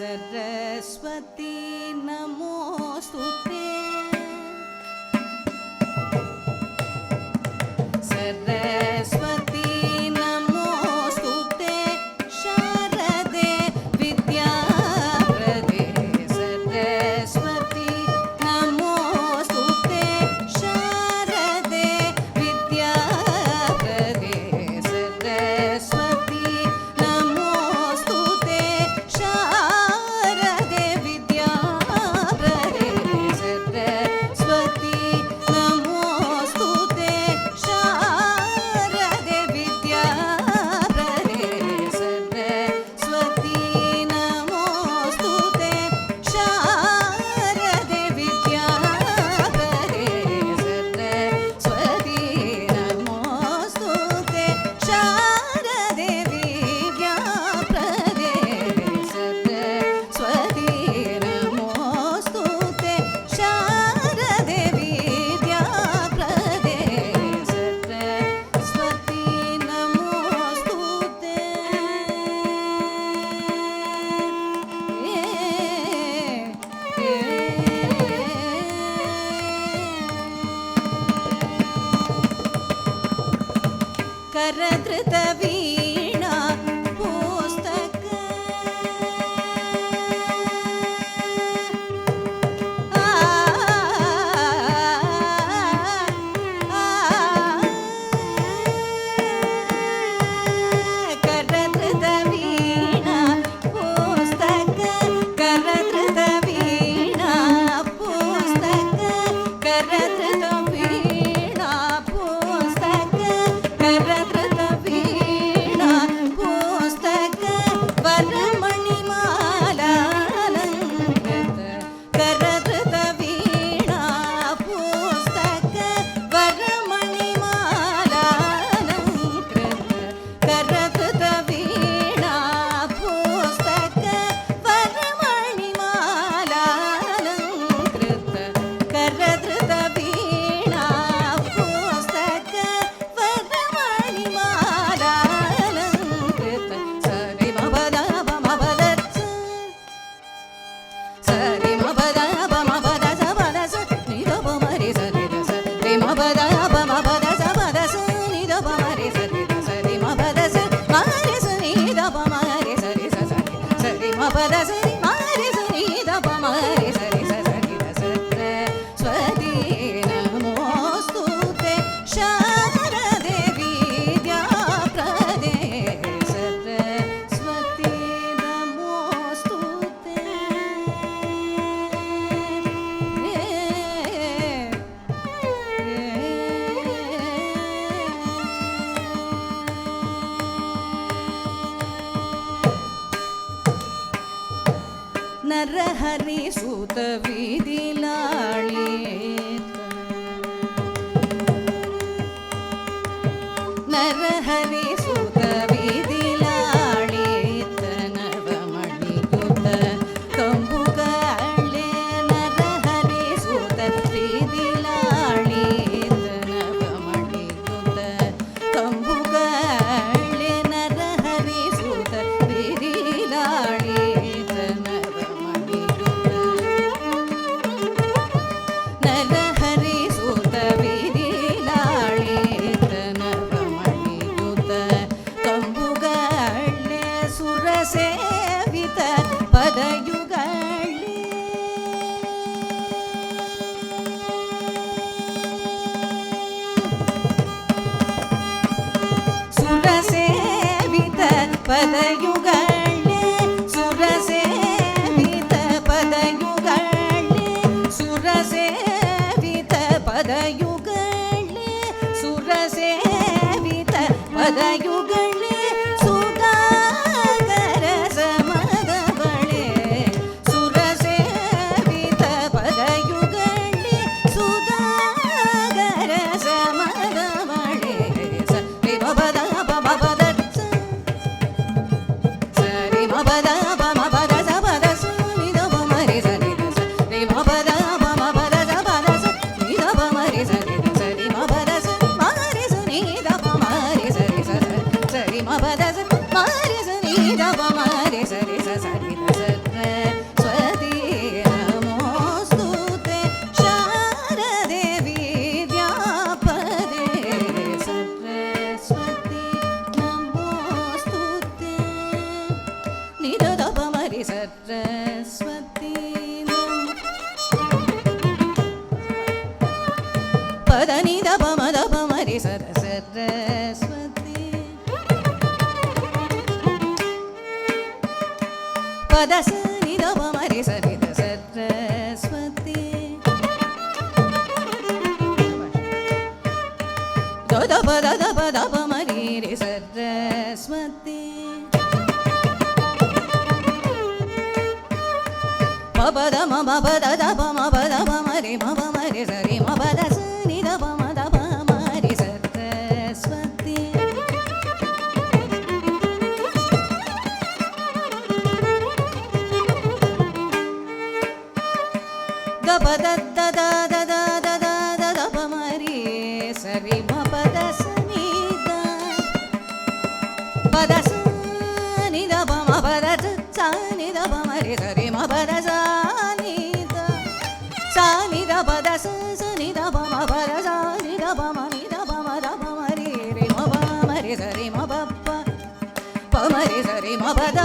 सरस्वती नमोस्तुते सरस्वती नमोस्तुते शारदे विद्याप्रदे सरस्वती नमोस्तुते शारदे विद्याप्रदे सरस्वती नमोस्तुते शारदे विद्याप्रदे सरस्वती नमोस्तुते शारदे विद्याप्रदे सरस्वती नमोस्तुते शारदे विद्याप्रदे सरस्वती नमोस्तुते शारदे विद्याप्रदे सरस्वती नमोस्तुते शारदे विद्याप्रदे सरस्वती नमोस्तुते करधृत वीणा पुस्तक करधृत वीणा पुस्तक करधृत वीणा पुस्तक करधृत वीणा पुस्तक करधृत वीणा पुस्तक वरमणिमालालङ्कृत करधृत वीणा पुस्तक वरमणिमालालङ्कृत करधृत वीणा पुस्तक वरमणिमालालङ्कृत करधृत वीणा पुस्तक वरमणिमालालङ्कृत सरि मपद पमपद सरि मपद पमपद सपद स निध पमरि सरि द सरि मपद पमपद सपद स निध पमरि सरि द सरि मपद स मरि स निध पमरि सरि स सरि सरि मपद सरि मरि स निध पमरि सरि स सरि द सरस्वती नमोस्तुते शारदे विद्याप्रदे सरस्वती नमोस्तुते नरहरि सुत विधिलाळि नरहरि सुत विधिलाळित नवमणियुत कंबुगाळे नरहरि सुत विधिलाळित नवमणियुत कंबुगाळे नरहरि सुत विधिलाळित नवमणियुत नरहरि सुत विधिलाळित नवमणियुत कंबुगाळे பதயுகளே சுரசேவித பதயுகளே சுரசேவித பதயுகளே சுரசேவித பதயுகளே சுதாகர சமதவளே சுரசேவித பதயுகளே சுதாகர சமதவளே சரி மபத பமபத சரி மபத பமபத சபத சுனித பமரி சரி சரி மபத பமபத சபத சுனித பமரி சரி சரி மபத மரி சுனித பமரி சரி சரி மபத மரி சுனித பமரி சரி சரி சரஸ்வதி நமோஸ்துதே சாரதே வித்யாபதே சரஸ்வதி நமோஸ்துதே நிரத பமரி சரஸ்வதி பத நித பமத பமரி சரஸ்வதி பத நித பமரி சரித சரஸ்வதி தத பத பத பமரி ரி சரஸ்வதி பபத மபத தப மபத பமரி மபமரி சரி மபத நித பமத பமரி சரஸ்வதி கபத தத தத தத தத பமரி சரி மபத நித பத நித பமபத நித பமரி சரி மபத நித நித பத நித பமபத நித பம நித பமத பமரி ரி மபமரி சரி மபப்ப பமரி சரி மபத